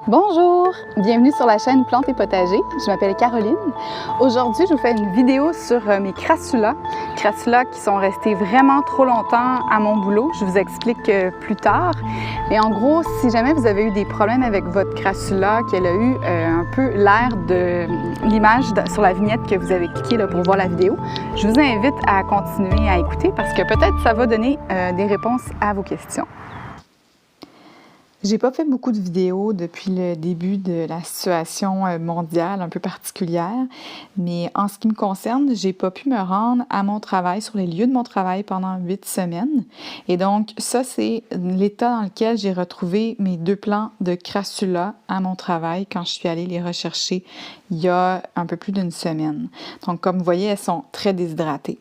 Bonjour, bienvenue sur la chaîne Plantes et Potager. Je m'appelle Caroline. Aujourd'hui, je vous fais une vidéo sur mes crassulas. Crassulas qui sont restés vraiment trop longtemps à mon boulot. Je vous explique plus tard. Mais en gros, si jamais vous avez eu des problèmes avec votre crassula, qu'elle a eu un peu l'air de l'image sur la vignette que vous avez cliqué là, pour voir la vidéo, je vous invite à continuer à écouter parce que peut-être ça va donner des réponses à vos questions. J'ai pas fait beaucoup de vidéos depuis le début de la situation mondiale un peu particulière, mais en ce qui me concerne, j'ai pas pu me rendre à mon travail, sur les lieux de mon travail pendant 8 semaines. Et donc, ça, c'est l'état dans lequel j'ai retrouvé mes 2 plants de crassula à mon travail quand je suis allée les rechercher il y a un peu plus d'une semaine. Donc, comme vous voyez, elles sont très déshydratées.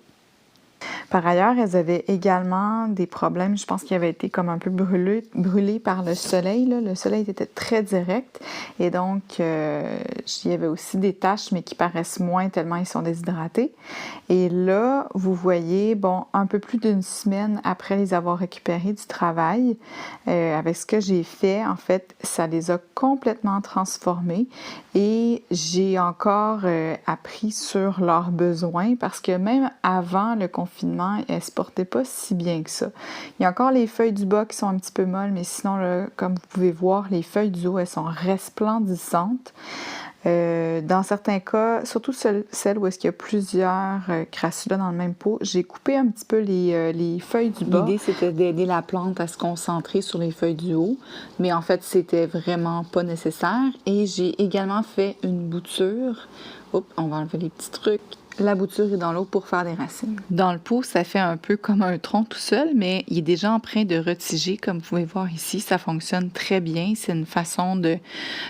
Par ailleurs, elles avaient également des problèmes, je pense qu'ils avaient été comme un peu brûlés par le soleil. Là. Le soleil était très direct et donc il y avait aussi des taches, mais qui paraissent moins tellement ils sont déshydratés. Et là, vous voyez, bon, un peu plus d'une semaine après les avoir récupérés du travail, avec ce que j'ai fait, en fait, ça les a complètement transformés et j'ai encore appris sur leurs besoins parce que même avant le confinement, elles ne se portaient pas si bien que ça. Il y a encore les feuilles du bas qui sont un petit peu molles, mais sinon, là, comme vous pouvez voir, les feuilles du haut, elles sont resplendissantes. Dans certains cas, surtout celles où est-ce qu'il y a plusieurs crassulas dans le même pot, j'ai coupé un petit peu les feuilles du bas. L'idée, c'était d'aider la plante à se concentrer sur les feuilles du haut, mais en fait, c'était vraiment pas nécessaire. Et j'ai également fait une bouture. Oups, on va enlever les petits trucs. La bouture est dans l'eau pour faire des racines. Dans le pot, ça fait un peu comme un tronc tout seul, mais il est déjà en train de retiger, comme vous pouvez voir ici. Ça fonctionne très bien. C'est une façon de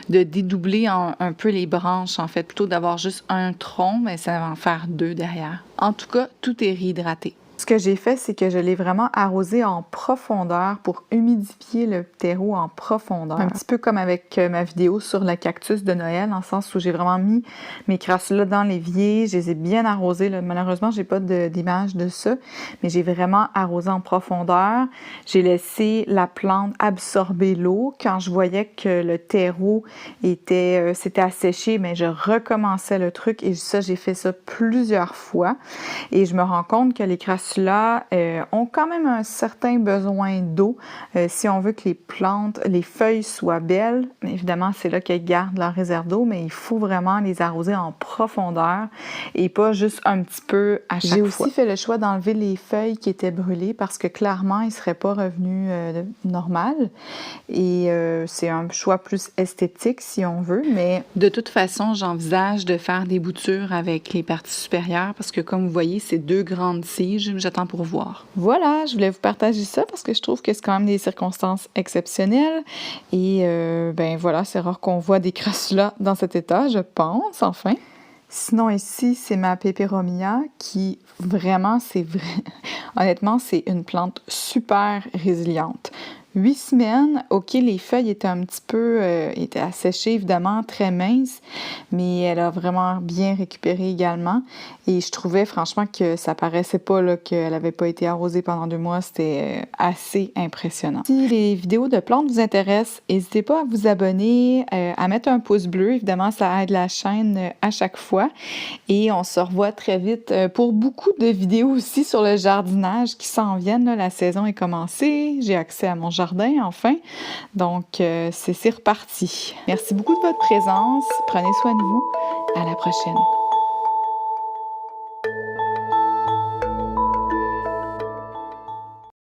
dédoubler un peu les branches, en fait. Plutôt d'avoir juste un tronc, mais ça va en faire 2 derrière. En tout cas, tout est réhydraté. Ce que j'ai fait, c'est que je l'ai vraiment arrosé en profondeur pour humidifier le terreau en profondeur. Un petit peu comme avec ma vidéo sur le cactus de Noël, dans le sens où j'ai vraiment mis mes crassulas dans l'évier, je les ai bien arrosés. Là. Malheureusement, j'ai pas d'image de ça, mais j'ai vraiment arrosé en profondeur. J'ai laissé la plante absorber l'eau. Quand je voyais que le terreau s'était asséché, mais je recommençais le truc et ça, j'ai fait ça plusieurs fois. Et je me rends compte que les crassulas ont quand même un certain besoin d'eau si on veut que les plantes, les feuilles soient belles. Évidemment, c'est là qu'elles gardent leur réserve d'eau, mais il faut vraiment les arroser en profondeur et pas juste un petit peu à chaque fois. J'ai aussi fait le choix d'enlever les feuilles qui étaient brûlées parce que clairement, ils ne seraient pas revenus normal. Et c'est un choix plus esthétique si on veut, mais de toute façon, j'envisage de faire des boutures avec les parties supérieures parce que comme vous voyez, c'est 2 grandes tiges. J'attends pour voir. Voilà, je voulais vous partager ça parce que je trouve que c'est quand même des circonstances exceptionnelles. Et ben voilà, c'est rare qu'on voit des crassulas dans cet état, je pense, enfin. Sinon, ici, c'est ma Peperomia qui vraiment, honnêtement, c'est une plante super résiliente. 8 semaines, OK, les feuilles étaient un petit peu, étaient asséchées, évidemment, très minces, mais elle a vraiment bien récupéré également. Et je trouvais franchement que ça paraissait pas là, qu'elle n'avait pas été arrosée pendant 2 mois. C'était assez impressionnant. Si les vidéos de plantes vous intéressent, n'hésitez pas à vous abonner, à mettre un pouce bleu. Évidemment, ça aide la chaîne à chaque fois. Et on se revoit très vite pour beaucoup de vidéos aussi sur le jardinage qui s'en viennent. Là. La saison est commencée. J'ai accès à mon jardin, enfin. Donc, c'est reparti. Merci beaucoup de votre présence. Prenez soin de vous. À la prochaine.